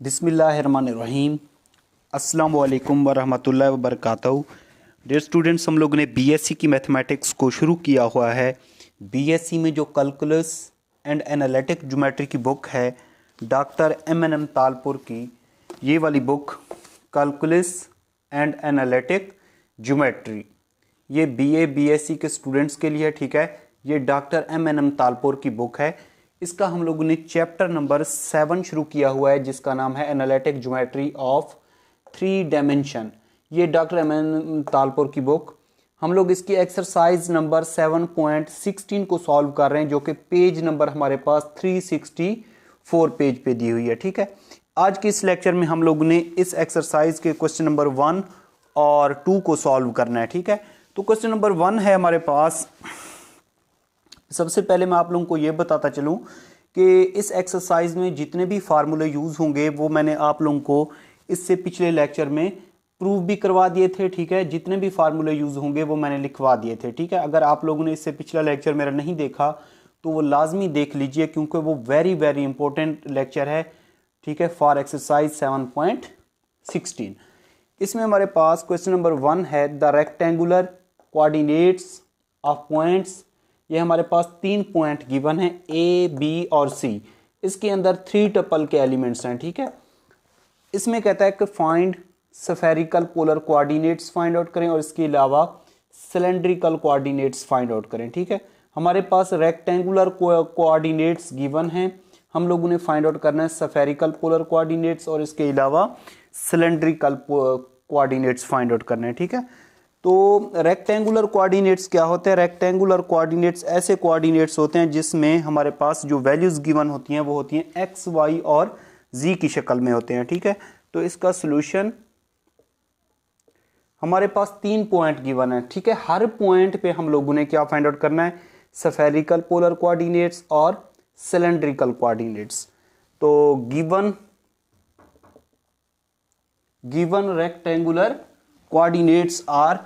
बिस्मिल्लाहिर्रहमानिर्रहीम। अस्सलाम वालेकुम वरहमतुल्लाहि वबरकातुहू। डियर स्टूडेंट्स, हम लोगों ने बीएससी की मैथमेटिक्स को शुरू किया हुआ है। बीएससी में जो कैलकुलस एंड एनालिटिक ज्योमेट्री की बुक है डॉक्टर एम तालपुर की, ये वाली book calculus and analytic geometry, ये बीए बीएससी के स्टूडेंट्स के लिए, ठीक है। ये डॉक्टर एम तालपुर की बुक है। इसका हम लोगों ने चैप्टर नंबर 7 शुरू किया हुआ है, जिसका नाम है एनालिटिक ज्योमेट्री ऑफ 3 डायमेंशन। ये डॉक्टर एम तालपुर की बुक, हम लोग इसकी एक्सरसाइज नंबर 7.16 को सॉल्व कर रहे हैं, जो कि पेज नंबर हमारे पास 364 पेज पे दी हुई है, ठीक है। आज के इस लेक्चर में हम लोगों ने इस एक्सरसाइज के क्वेश्चन नंबर 1 और 2 को सॉल्व करना है, ठीक है। तो क्वेश्चन नंबर 1 है हमारे पास। सबसे पहले मैं आप लोगों को ये बताता चलूं कि इस एक्सरसाइज में जितने भी फार्मूले यूज़ होंगे वो मैंने आप लोगों को इससे पिछले लेक्चर में प्रूव भी करवा दिए थे, ठीक है। जितने भी फार्मूले यूज़ होंगे वो मैंने लिखवा दिए थे, ठीक है। अगर आप लोगों ने इससे पिछला लेक्चर मेरा नहीं देखा तो वो लाजमी देख लीजिए, क्योंकि वो वेरी वेरी इंपॉर्टेंट लेक्चर है, ठीक है, फॉर एक्सरसाइज 7.16। इसमें हमारे पास क्वेश्चन नंबर 1 है the rectangular coordinates of points. ये हमारे पास 3 पॉइंट गिवन है ए, बी और सी। इसके अंदर 3 टपल के एलिमेंट्स हैं, ठीक है। इसमें कहता है कि find spherical polar coordinates find out करें और इसके अलावा सिलेंड्रिकल कोऑर्डिनेट्स फाइंड आउट करें, ठीक है। हमारे पास रेक्टेंगुलर कोऑर्डिनेट्स गिवन हैं, हम लोगों ने फाइंड आउट करना है स्फेरिकल पोलर कोऑर्डिनेट्स और इसके अलावा सिलेंड्रिकल कोऑर्डिनेट्स फाइंड आउट करने हैं, ठीक है। तो रेक्टेंगुलर कोऑर्डिनेट्स क्या होते हैं? रेक्टेंगुलर कोऑर्डिनेट्स ऐसे कोऑर्डिनेट्स होते हैं जिसमें हमारे पास जो वैल्यूज गिवन होती हैं वो होती हैं एक्स, वाई और जी की शक्ल में होते हैं, ठीक है। तो इसका सॉल्यूशन, हमारे पास 3 पॉइंट गिवन है, ठीक है। हर पॉइंट पे हम लोगों ने क्या फाइंड आउट करना है? स्फेरिकल पोलर कोऑर्डिनेट्स और सिलेंड्रिकल कोऑर्डिनेट्स। तो गिवन रेक्टेंगुलर कोऑर्डिनेट्स आर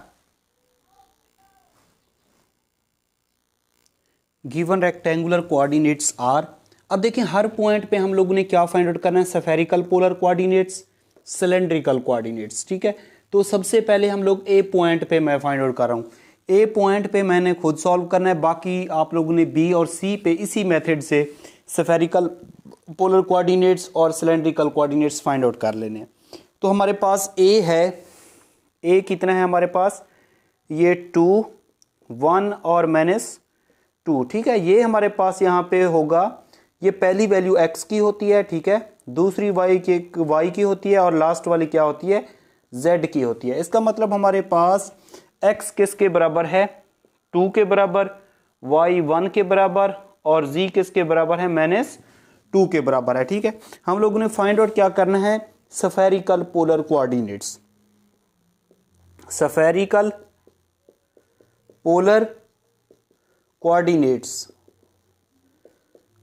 अब देखें हर पॉइंट पे हम लोगों ने क्या फाइंड आउट करना है? Spherical polar coordinates, cylindrical coordinates, ठीक है। तो सबसे पहले हम लोग ए पॉइंट पे मैं फाइंड आउट कर रहा हूँ। ए पॉइंट पे मैंने खुद सॉल्व करना है, बाकी आप लोगों ने बी और सी पे इसी मेथड से स्फेरिकल पोलर कोऑर्डिनेट्स और सिलेंड्रिकल कोऑर्डिनेट्स फाइंड आउट कर लेने हैं। तो हमारे पास ए है, ए कितना है हमारे पास? ये 2, 1 और -2, ठीक है। ये हमारे पास यहाँ पे होगा, ये पहली वैल्यू x की होती है, ठीक है, दूसरी y की होती है और लास्ट वाली क्या होती है? z की होती है। इसका मतलब हमारे पास x किसके बराबर है? 2 के बराबर, y 1 के बराबर और z किसके बराबर है? -2 के बराबर है, ठीक है। हम लोगों ने फाइंड आउट क्या करना है? Spherical polar coordinates. Spherical polar coordinates,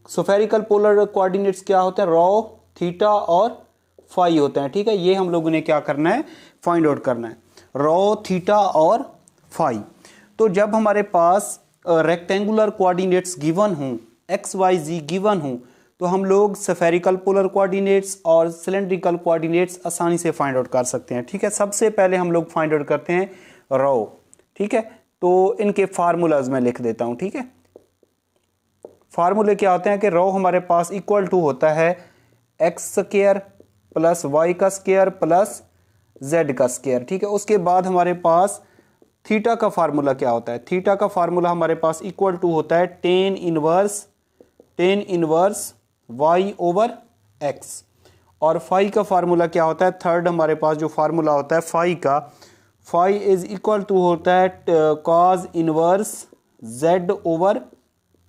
spherical polar coordinates क्या होते हैं? रॉ, थीटा और फाई होते हैं, ठीक है। ये हम लोगों ने क्या करना है? फाइंड आउट करना है, रॉ, थीटा और फाई। तो जब हमारे पास रेक्टेंगुलर कोऑर्डिनेट्स गिवन हों, एक्स, वाई, जी गिवन हों, तो हम लोग स्फेरिकल पोलर कोऑर्डिनेट्स और सिलेंड्रिकल कोऑर्डिनेट्स आसानी से फाइंड आउट कर सकते हैं, ठीक है। सबसे पहले हम लोग फाइंड आउट करते हैं रॉ, ठीक है। तो इनके फार्मूलाज में लिख देता हूं, ठीक है। फार्मूले क्या होते हैं कि रॉ हमारे पास इक्वल टू होता है एक्स स्क्वायर प्लस वाई का स्क्वायर प्लस जेड का स्क्वायर, ठीक है। उसके बाद हमारे पास थीटा का फार्मूला क्या होता है? थीटा का फार्मूला हमारे पास इक्वल टू होता है tan inverse y over x. और फाई का फार्मूला क्या होता है? थर्ड हमारे पास जो फार्मूला होता है फाई का, फाई इज इक्वल टू होता है cause inverse Z over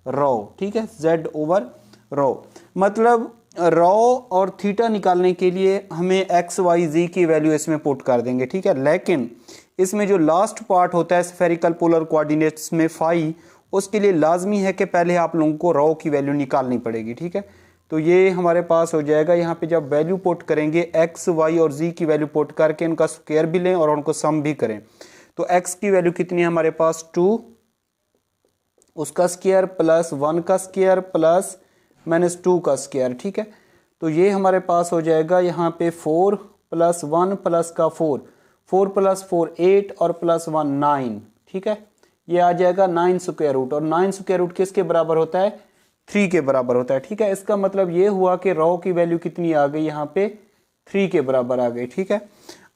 raw, ठीक है, जेड ओवर रॉ। मतलब रॉ और थीटा निकालने के लिए हमें एक्स, वाई, जी की वैल्यू इसमें पुट कर देंगे, ठीक है। लेकिन इसमें जो लास्ट पार्ट होता है स्फेरिकल पोलर कोऑर्डिनेट्स में फाई, उसके लिए लाजमी है कि पहले आप लोगों को रॉ की वैल्यू निकालनी पड़ेगी, ठीक है। तो ये हमारे पास हो जाएगा, यहाँ पे जब वैल्यू पुट करेंगे एक्स, वाई और जी की वैल्यू पुट करके इनका स्क्वायर भी लें और उनको सम भी करें। तो एक्स की वैल्यू कितनी है हमारे पास? 2, उसका स्क्वायर प्लस 1 का स्क्वायर प्लस -2 का स्क्वायर, ठीक है। तो ये हमारे पास हो जाएगा यहाँ पे 4 + 1 + का 4, 4 + 4 8 और +1 9, ठीक है। ये आ जाएगा 9 स्क्वायर रूट, और 9 स्क्वायर रूट किसके बराबर होता है? 3 के बराबर होता है, ठीक है। इसका मतलब ये हुआ कि रॉ की वैल्यू कितनी आ गई यहाँ पे? 3 के बराबर आ गई, ठीक है।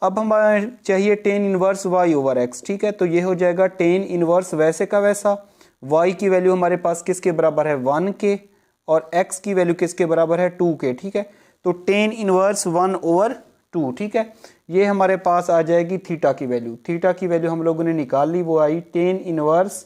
अब हमें चाहिए tan इनवर्स y/x, ठीक है। तो ये हो जाएगा tan इनवर्स वैसे का वैसा, y की वैल्यू हमारे पास किसके बराबर है? 1 के, और x की वैल्यू किसके बराबर है? 2 के, ठीक है। तो tan इनवर्स 1/2, ठीक है। ये हमारे पास आ जाएगी थीटा की वैल्यू, थीटा की वैल्यू हम लोगों ने निकाल ली, वो आई tan इनवर्स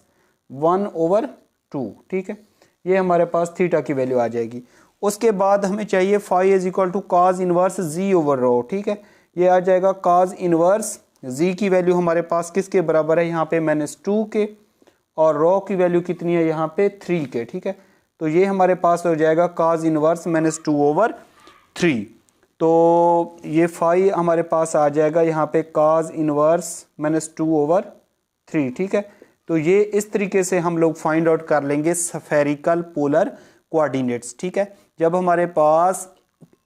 1/2, ठीक है। ये हमारे पास थीटा की वैल्यू आ जाएगी। उसके बाद हमें चाहिए फाई = cos इनवर्स z/ρ, ठीक है। ये आ जाएगा cos इनवर्स z की वैल्यू हमारे पास किसके बराबर है? यहाँ पे -2 के, और रॉ की वैल्यू कितनी है? यहाँ पे 3 के, ठीक है। तो ये हमारे पास हो जाएगा cos इनवर्स -2/3। तो ये फाई हमारे पास आ जाएगा यहाँ पे cos इनवर्स -2/3, ठीक है। तो ये इस तरीके से हम लोग फाइंड आउट कर लेंगे स्फेरिकल पोलर कोऑर्डिनेट्स, ठीक है। जब हमारे पास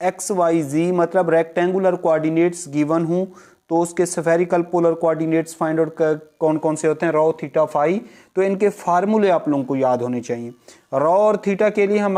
एक्स वाई जी मतलब रेक्टेंगुलर कोऑर्डिनेट्स गिवन हूँ, तो उसके spherical polar coordinates find out कौन कौन से होते हैं? Rho, theta, phi. तो इनके फार्मूले आप लोगों को याद होने चाहिए। रॉ और थीटा के लिए हम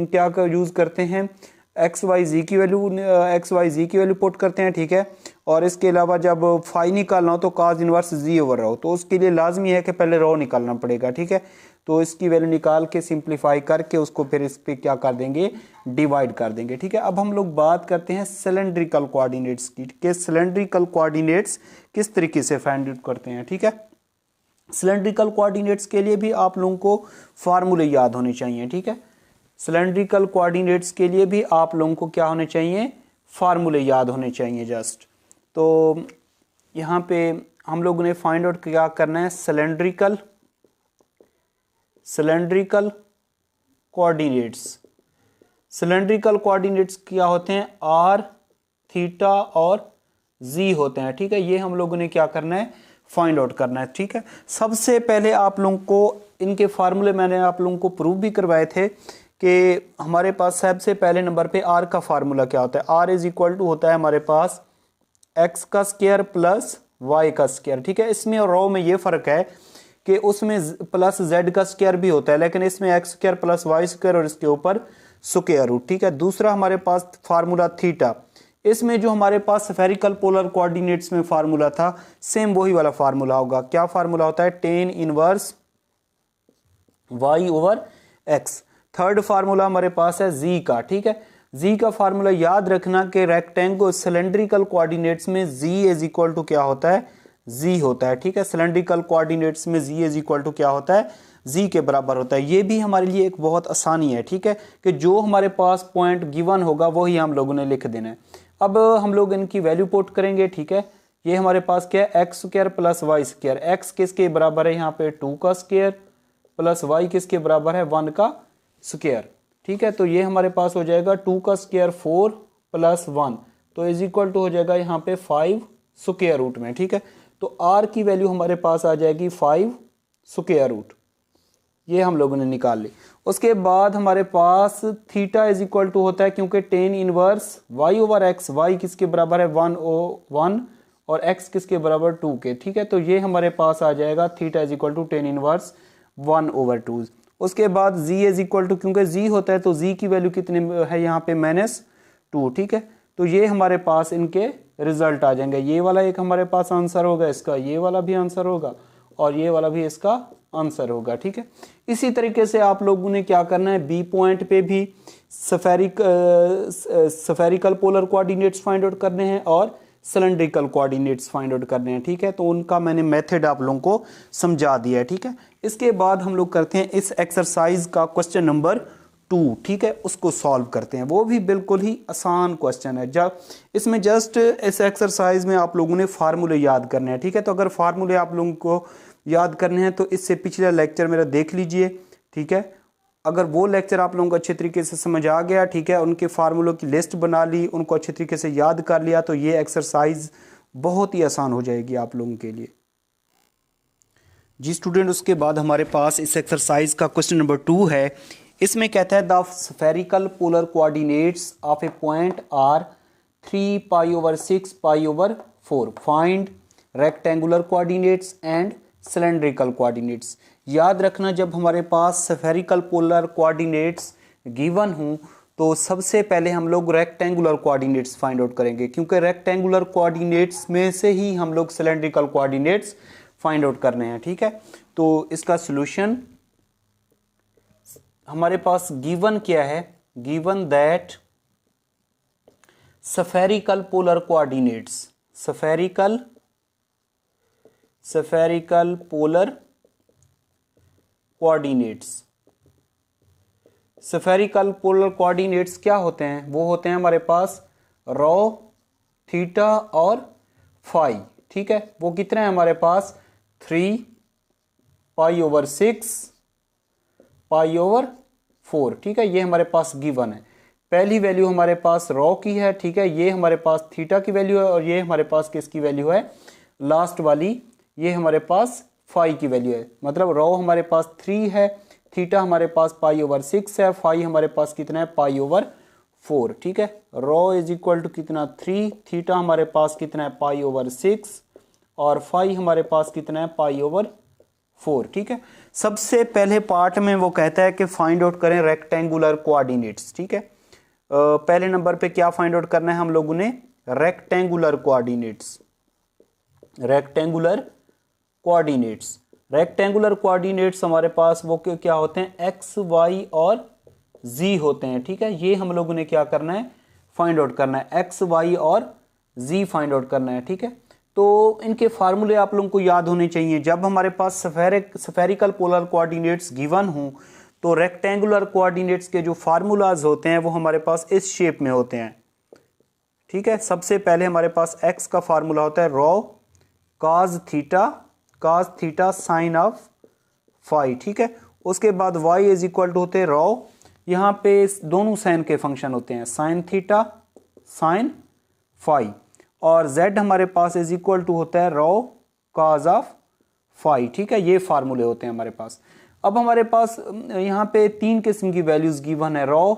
क्या यूज़ करते हैं? एक्स वाई जी की वैल्यू पुट करते हैं, ठीक है। और इसके अलावा जब फाई निकालना हो तो cos इनवर्स z/ρ, तो उसके लिए लाजमी है कि पहले रॉ निकालना पड़ेगा, ठीक है। तो इसकी वैल्यू निकाल के सिंप्लीफाई करके उसको फिर इस पर क्या कर देंगे? डिवाइड कर देंगे, ठीक है। अब हम लोग बात करते हैं सिलेंड्रिकल कोऑर्डिनेट्स की, कि सिलेंड्रिकल कोऑर्डिनेट्स किस तरीके से फाइंड आउट करते हैं, ठीक है। सिलेंड्रिकल कोऑर्डिनेट्स के लिए भी आप लोगों को फार्मूले याद होने चाहिए, ठीक है। सिलेंड्रिकल कोऑर्डिनेट्स के लिए भी आप लोगों को क्या होने चाहिए? फार्मूले याद होने चाहिए जस्ट। तो यहाँ पे हम लोगों ने फाइंड आउट क्या करना है? Cylindrical coordinates. सिलेंड्रिकल कोऑर्डिनेट्स क्या होते हैं? r, थीटा और z होते हैं, ठीक है। ये हम लोगों ने क्या करना है? फाइंड आउट करना है, ठीक है। सबसे पहले आप लोगों को इनके फार्मूले मैंने आप लोगों को प्रूव भी करवाए थे कि हमारे पास सबसे पहले नंबर पे r का फार्मूला क्या होता है? r = होता है हमारे पास x का स्क्वायर प्लस y का स्क्वायर, ठीक है। इसमें और रॉ में ये फ़र्क है कि उसमें प्लस z का स्क्वायर भी होता है, लेकिन इसमें x square plus y square और इसके ऊपर स्क्वायर रूट, ठीक है। दूसरा हमारे पास फार्मूला थीटा, इसमें जो हमारे पास स्फेरिकल पोलर कोऑर्डिनेट्स में फार्मूला था, सेम वही वाला फार्मूला होगा। क्या फार्मूला होता है? tan inverse y/x। Third formula हमारे पास है z का, ठीक है। z का फार्मूला याद रखना कि रेक्टेंगल सिलेंड्रिकल कोऑर्डिनेट्स में z = क्या होता है? z होता है, ठीक है। सिलेंड्रिकल कोऑर्डिनेट्स में z = क्या होता है? z के बराबर होता है। ये भी हमारे लिए एक बहुत आसानी है, ठीक है, कि जो हमारे पास पॉइंट गिवन होगा वही हम लोगों ने लिख देना है। अब हम लोग इनकी वैल्यू पुट करेंगे, ठीक है। ये हमारे पास क्या है? x square plus y square. x किसके बराबर है? यहाँ पे 2 का स्क्वायर प्लस y किसके बराबर है? 1 का स्क्वायर, ठीक है। तो ये हमारे पास हो जाएगा 2 का स्क्वायर 4 + 1, तो = हो जाएगा यहाँ पे 5 स्क्वायर रूट में, ठीक है। तो r की वैल्यू हमारे पास आ जाएगी 5 स्क्वायर रूट, ये हम लोगों ने निकाल ली। उसके बाद हमारे पास थीटा = होता है, क्योंकि tan इनवर्स y/x, y किसके बराबर है? 1 और x किसके बराबर? 2 के, ठीक है। तो ये हमारे पास आ जाएगा थीटा = tan इनवर्स 1/2। उसके बाद z क्योंकि z होता है तो z की वैल्यू कितनी है यहाँ पे? -2, ठीक है। तो ये हमारे पास इनके रिजल्ट आ जाएंगे। ये वाला एक हमारे पास आंसर होगा, इसका ये वाला भी आंसर होगा, और ये वाला भी इसका आंसर होगा, ठीक है। इसी तरीके से आप लोगों ने क्या करना है? बी पॉइंट पे भी spherical polar coordinates find out करने हैं और सिलेंड्रिकल कोऑर्डिनेट्स फाइंड आउट करने हैं, ठीक है। तो उनका मैंने मेथड आप लोगों को समझा दिया है, ठीक है। इसके बाद हम लोग करते हैं इस एक्सरसाइज का क्वेश्चन नंबर 2, ठीक है, उसको सॉल्व करते हैं। वो भी बिल्कुल ही आसान क्वेश्चन है। जब इसमें जस्ट इस एक्सरसाइज में आप लोगों ने फार्मूले याद करने हैं, ठीक है। तो अगर फार्मूले आप लोगों को याद करने हैं तो इससे पिछला लेक्चर मेरा देख लीजिए, ठीक है। अगर वो लेक्चर आप लोगों को अच्छे तरीके से समझ आ गया, ठीक है, उनके फार्मूलों की लिस्ट बना ली, उनको अच्छे तरीके से याद कर लिया, तो ये एक्सरसाइज बहुत ही आसान हो जाएगी आप लोगों के लिए। जी स्टूडेंट, उसके बाद हमारे पास इस एक्सरसाइज का क्वेश्चन नंबर 2 है। इसमें कहता है the spherical polar coordinates of a point R 3 pi over 6 pi over 4। Find rectangular coordinates and cylindrical coordinates. याद रखना, जब हमारे पास स्फेरिकल पोलर कोऑर्डिनेट्स गिवन हों तो सबसे पहले हम लोग रेक्टेंगुलर कोऑर्डिनेट्स फाइंड आउट करेंगे, क्योंकि रेक्टेंगुलर कोऑर्डिनेट्स में से ही हम लोग सिलेंड्रिकल कोऑर्डिनेट्स फाइंड आउट करने हैं। ठीक है, तो इसका सॉल्यूशन हमारे पास गिवन क्या है, given that spherical polar coordinates, spherical polar coordinates, spherical polar coordinates क्या होते हैं, वो होते हैं हमारे पास रॉ, थीटा और फाई। ठीक है, वो कितने हैं हमारे पास 3 पाई ओवर 6 पाई ओवर 4। ठीक है, ये हमारे पास गिवन है। पहली वैल्यू हमारे पास रॉ की है, ठीक है, ये हमारे पास थीटा की वैल्यू है, और ये हमारे पास किसकी वैल्यू है, लास्ट वाली, ये हमारे पास फाई की वैल्यू है। मतलब रॉ हमारे पास 3 है, थीटा हमारे पास पाई ओवर 6 है, फाई हमारे पास कितना है, पाई ओवर 4। ठीक है, रॉ इज इक्वल टू कितना 3, थीटा हमारे पास कितना है, पाई ओवर 6, और फाई हमारे पास कितना है, पाई ओवर 4। ठीक है, सबसे पहले पार्ट में वो कहता है कि फाइंड आउट करें रेक्टेंगुलर कोऑर्डिनेट्स। ठीक है, पहले नंबर पे क्या फाइंड आउट करना है हम लोगों ने, rectangular coordinates. Rectangular coordinates, rectangular coordinates हमारे पास वो क्या होते हैं, एक्स, वाई और जी होते हैं। ठीक है, ये हम लोगों ने क्या करना है, फाइंड आउट करना है, एक्स, वाई और जी फाइंड आउट करना है। ठीक है, तो इनके फार्मूले आप लोगों को याद होने चाहिए। जब हमारे पास स्फेरिकल पोलर कोऑर्डिनेट्स गिवन हों तो रेक्टेंगुलर कोऑर्डिनेट्स के जो फार्मूलाज होते हैं वो हमारे पास इस शेप में होते हैं। ठीक है, सबसे पहले हमारे पास एक्स का फार्मूला होता है rho cos theta sine of phi. ठीक है, उसके बाद y इज इक्वल टू होते हैं रॉ, यहाँ पे दोनों साइन के फंक्शन होते हैं, साइन थीटा साइन फाई, और z हमारे पास इज इक्वल टू होता है रॉ काज ऑफ फाई। ठीक है, ये फार्मूले होते हैं हमारे पास। अब हमारे पास यहाँ पे 3 किस्म की वैल्यूज गिवन है, रॉ,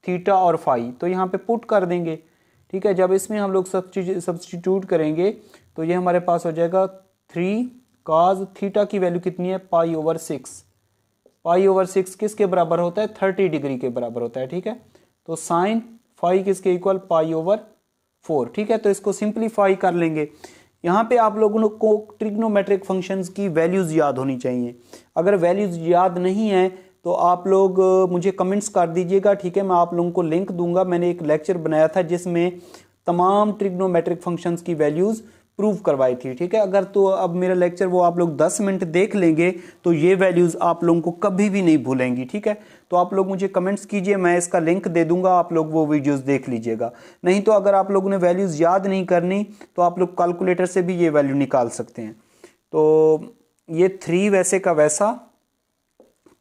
थीटा और फाई, तो यहाँ पे पुट कर देंगे। ठीक है, जब इसमें हम लोग सब्स्टिट्यूट करेंगे तो ये हमारे पास हो जाएगा 3 काज थीटा की वैल्यू कितनी है, पाई ओवर 6। पाई ओवर 6 किसके बराबर होता है, 30 डिग्री के बराबर होता है। ठीक है, तो साइन फाई किसके इक्वल, पाई ओवर 4। ठीक है, तो इसको सिंप्लीफाई कर लेंगे। यहाँ पे आप लोगों को ट्रिग्नोमेट्रिक फंक्शंस की वैल्यूज याद होनी चाहिए। अगर वैल्यूज याद नहीं है तो आप लोग मुझे कमेंट्स कर दीजिएगा। ठीक है, मैं आप लोगों को लिंक दूंगा, मैंने एक लेक्चर बनाया था जिसमें तमाम ट्रिग्नोमेट्रिक फंक्शंस की वैल्यूज प्रूव करवाई थी। ठीक है, अगर तो अब मेरा लेक्चर वो आप लोग 10 मिनट देख लेंगे तो ये वैल्यूज आप लोगों को कभी भी नहीं भूलेंगी। ठीक है, तो आप लोग मुझे कमेंट्स कीजिए, मैं इसका लिंक दे दूंगा, आप लोग वो वीडियोस देख लीजिएगा। नहीं तो अगर आप लोगों ने वैल्यूज याद नहीं करनी तो आप लोग कैलकुलेटर से भी ये वैल्यू निकाल सकते हैं। तो ये 3 वैसे का वैसा,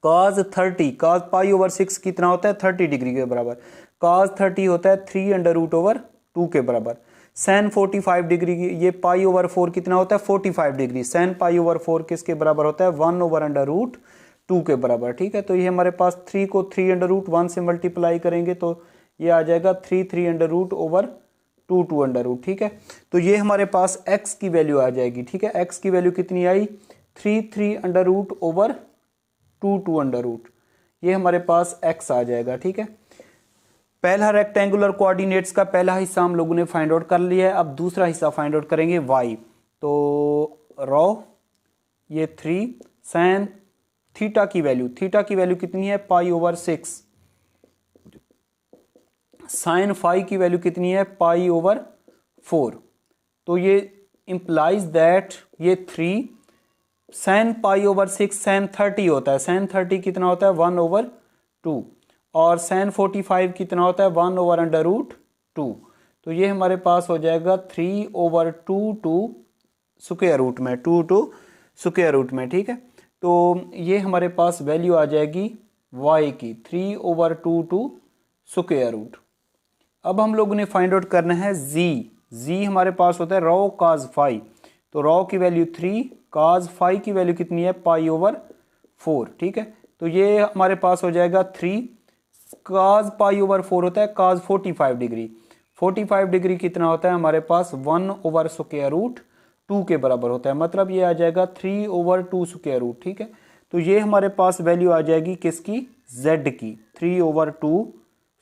cos 30, cos पाई ओवर 6 कितना होता है, 30 डिग्री के बराबर, cos 30 होता है 3√2 के बराबर, sin 45 डिग्री, ये पाई ओवर 4 कितना होता है, 45 डिग्री, sin पाई ओवर 4 किसके बराबर होता है, 1/√2 के बराबर। ठीक है, तो ये हमारे पास 3 को 3√1 से मल्टीप्लाई करेंगे तो ये आ जाएगा 3/√2 2 ठीक है, तो ये हमारे पास x की वैल्यू आ जाएगी। ठीक है, x की वैल्यू कितनी आई, 3/√2 2 ये हमारे पास x आ जाएगा। ठीक है, पहला रेक्टेंगुलर कोऑर्डिनेट्स का पहला हिस्सा हम लोगों ने फाइंड आउट कर लिया है। अब दूसरा हिस्सा फाइंड आउट करेंगे y। तो रॉ ये 3 साइन थीटा की वैल्यू कितनी है, पाई ओवर 6, साइन फाई की वैल्यू कितनी है, पाई ओवर 4। तो ये इंप्लाइज दैट ये 3 साइन पाई ओवर 6 साइन 30 होता है, साइन 30 कितना होता है, 1/2, और साइन 45 कितना होता है, 1/√2। तो ये हमारे पास हो जाएगा 3/2 स्क्वायर रूट में, 2 टू स्क्वायर रूट में। ठीक है, तो ये हमारे पास वैल्यू आ जाएगी y की 3/2 स्क्वायर रूट। अब हम लोगों ने फाइंड आउट करना है z हमारे पास होता है रॉ काज फाई, तो रॉ की वैल्यू 3, काज फाई की वैल्यू कितनी है, पाई ओवर 4। ठीक है, तो ये हमारे पास हो जाएगा 3 cos पाई ओवर 4 होता है cos 45 डिग्री। 45 डिग्री कितना होता है हमारे पास 1 ओवर स्क्वायर रूट 2 के बराबर होता है, मतलब ये आ जाएगा 3 ओवर 2 स्क्वायर रूट। ठीक है, तो ये हमारे पास वैल्यू आ जाएगी किसकी, z की, 3 ओवर 2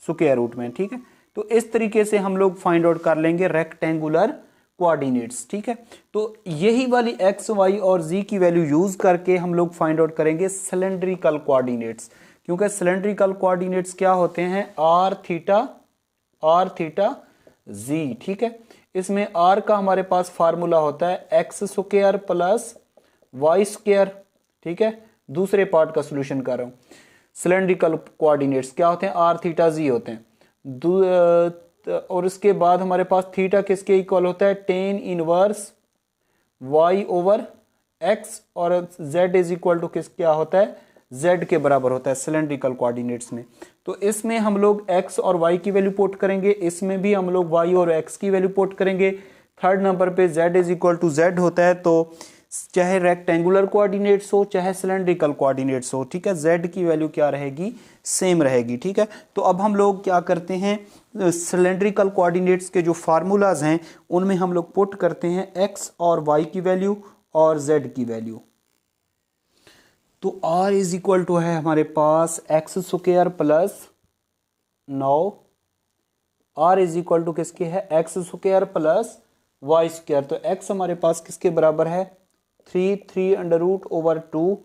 स्क्वायर रूट में। ठीक है, तो इस तरीके से हम लोग फाइंड आउट कर लेंगे रेक्टेंगुलर कोऑर्डिनेट्स। ठीक है, तो यही वाली x, y और z की वैल्यू यूज करके हम लोग फाइंड आउट करेंगे सिलेंड्रिकल कोऑर्डिनेट्स, क्योंकि सिलेंड्रिकल कोऑर्डिनेट्स क्या होते हैं, r थीटा z। ठीक है, इसमें r का हमारे पास फार्मूला होता है x square plus y square. ठीक है, दूसरे पार्ट का सोल्यूशन कर रहा हूं। सिलेंड्रिकल कोऑर्डिनेट्स क्या होते हैं, r थीटा z होते हैं। और इसके बाद हमारे पास थीटा किसके इक्वल होता है, tan inverse y over x, और z इज इक्वल टू किस क्या होता है, z के बराबर होता है सिलेंड्रिकल कोऑर्डिनेट्स में। तो इसमें हम लोग x और y की वैल्यू पुट करेंगे, इसमें भी हम लोग y और x की वैल्यू पुट करेंगे। थर्ड नंबर पे z is equal to z होता है, तो चाहे रेक्टेंगुलर कोऑर्डिनेट्स हो चाहे सिलेंड्रिकल कोऑर्डिनेट्स हो, ठीक है, z की वैल्यू क्या रहेगी, सेम रहेगी। ठीक है, तो अब हम लोग क्या करते हैं, सिलेंड्रिकल कोऑर्डिनेट्स के जो फार्मूलाज हैं उनमें हम लोग पुट करते हैं x और y की वैल्यू और z की वैल्यू। तो r इज इक्वल टू है हमारे पास x square plus 9, r is equal to किसके है, x square plus y square. तो x हमारे पास किसके बराबर है, 3 अंडर रूट ओवर 2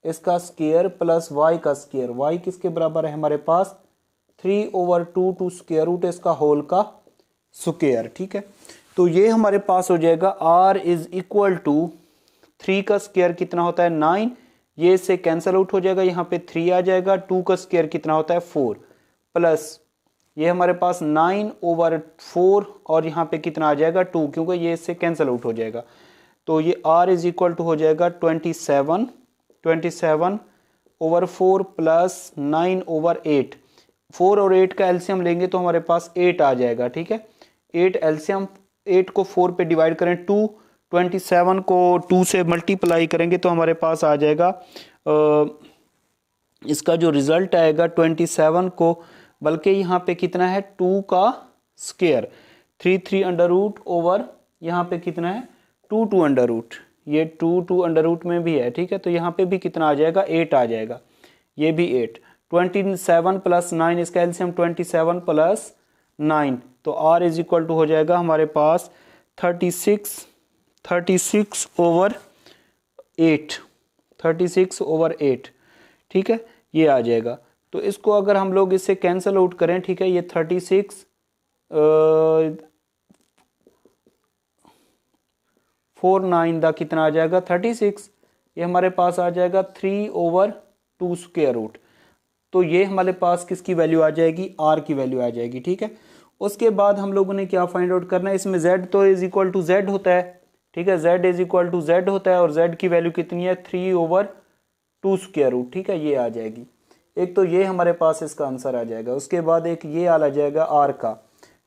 इसका स्क्वायर प्लस y का स्क्वायर। y किसके बराबर है हमारे पास, 3 ओवर 2 स्क्वायर रूट इसका होल का स्क्वायर। ठीक है, तो ये हमारे पास हो जाएगा r इज इक्वल टू 3 का स्क्वायर कितना होता है 9, ये इससे कैंसिल आउट हो जाएगा, यहाँ पे 3 आ जाएगा। 2 का स्क्वायर कितना होता है 4, प्लस ये हमारे पास 9 ओवर 4 और यहाँ पे कितना आ जाएगा 2, क्योंकि ये इससे कैंसिल आउट हो जाएगा। तो ये r इज इक्वल टू हो जाएगा 27 ओवर 4 प्लस 9 ओवर 8। 4 और 8 का एलसीएम लेंगे तो हमारे पास 8 आ जाएगा। ठीक है, 8 एलसीएम, 8 को 4 पे डिवाइड करें 2, 27 को 2 से मल्टीप्लाई करेंगे तो हमारे पास आ जाएगा इसका जो रिजल्ट आएगा 27 को, बल्कि यहाँ पे कितना है 2 का स्क्वायर, 3 अंडर रूट ओवर यहाँ पे कितना है 2 अंडर रूट, ये 2 अंडर रूट में भी है। ठीक है, तो यहाँ पे भी कितना आ जाएगा 8 आ जाएगा, ये भी 8। 27 प्लस 9 इसका एलसीएम 27 प्लस 9, तो r इज इक्वल टू हो जाएगा हमारे पास 36 ओवर 8, 36 ओवर 8। ठीक है, ये आ जाएगा। तो इसको अगर हम लोग इससे कैंसिल आउट करें, ठीक है, ये 36 4 9 दा कितना आ जाएगा 36, ये हमारे पास आ जाएगा 3 ओवर 2 स्क्वायर रूट। तो ये हमारे पास किसकी वैल्यू आ जाएगी, r की वैल्यू आ जाएगी। ठीक है, उसके बाद हम लोगों ने क्या फाइंड आउट करना है, इसमें z तो इज इक्वल टू z होता है। ठीक है, z is equal to z होता है और z की वैल्यू कितनी है 3 ओवर 2 स्क्वायर रूट। ठीक है, ये आ जाएगी। एक तो ये हमारे पास इसका आंसर आ जाएगा, उसके बाद एक ये आ जाएगा r का।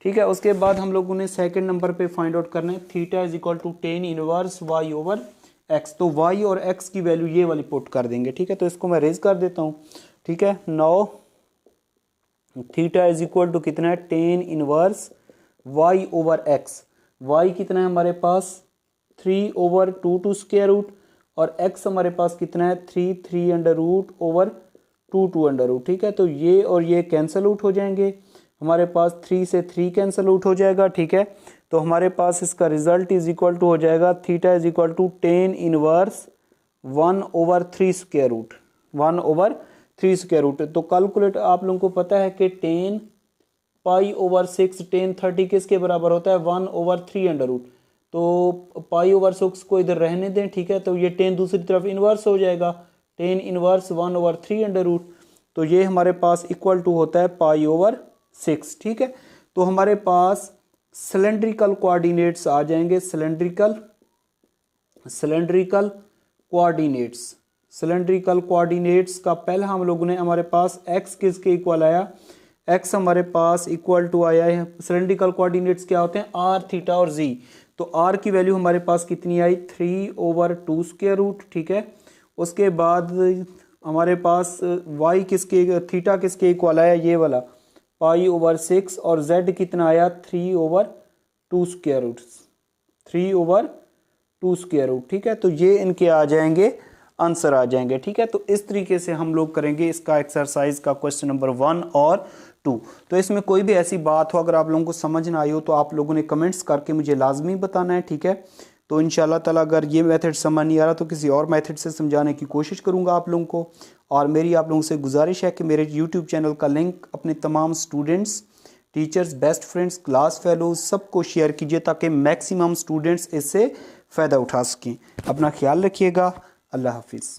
ठीक है, उसके बाद हम लोगों ने सेकंड नंबर पे फाइंड आउट करना है theta is equal to tan inverse y over x। तो y और x की वैल्यू ये वाली पुट कर देंगे। ठीक है, तो इसको मैं रेज कर देता हूँ। ठीक है, 9 थीटा इज इक्वल टू कितना है tan inverse y over x। y कितना है हमारे पास 3 ओवर 2 स्क्वायर रूट और x हमारे पास कितना है 3 under root over 2 under root. ठीक है, तो ये और ये कैंसिल आउट हो जाएंगे, हमारे पास 3 से 3 कैंसिल आउट हो जाएगा। ठीक है, तो हमारे पास इसका रिजल्ट इज इक्वल टू हो जाएगा theta is equal to tan inverse 1 over 3 square root, 1 over 3 square root. तो कैलकुलेट आप लोगों को पता है कि 10 पाई ओवर 6 10 30 किसके बराबर होता है 1 ओवर 3 अंडर रूट। तो पाई ओवर 6 को इधर रहने दें। ठीक है, तो ये 10 दूसरी तरफ इन्वर्स हो जाएगा, 10 इन्वर्स 1 ओवर 3 अंडर रूट। तो ये हमारे पास इक्वल टू होता है पाई ओवर 6। ठीक है, तो हमारे पास सिलेंड्रिकल कोऑर्डिनेट्स आ जाएंगे, सिलेंड्रिकल कोऑर्डिनेट्स का पहला हम लोगों ने हमारे पास x किसके इक्वल आया, x हमारे पास इक्वल टू आया है। सिलेंड्रिकल कोऑर्डिनेट्स क्या होते हैं r थीटा और z। तो r की वैल्यू हमारे पास कितनी आई 3 ओवर 2 स्क्वायर रूट। ठीक है, उसके बाद हमारे पास y किसके, थीटा किसके इक्वल आया, ये वाला पाई/6, और z कितना आया 3/2 स्क्वायर रूट, 3/2 स्क्वायर रूट। ठीक है, तो ये इनके आ जाएंगे, आंसर आ जाएंगे। ठीक है, तो इस तरीके से हम लोग करेंगे इसका एक्सरसाइज का क्वेश्चन नंबर 1 और 2। तो इसमें कोई भी ऐसी बात हो अगर आप लोगों को समझ ना आई हो तो आप लोगों ने कमेंट्स करके मुझे लाजमी बताना है। ठीक है, तो इंशाल्लाह ताला अगर ये मेथड समझ नहीं आ रहा तो किसी और मेथड से समझाने की कोशिश करूंगा आप लोगों को। और मेरी आप लोगों से गुजारिश है कि मेरे यूट्यूब चैनल का लिंक अपने तमाम students, teachers, best friends, class fellows सबको शेयर कीजिए ताकि मैक्सिमम स्टूडेंट्स इससे फ़ायदा उठा सकें। अपना ख्याल रखिएगा। अल्लाह हाफिज़।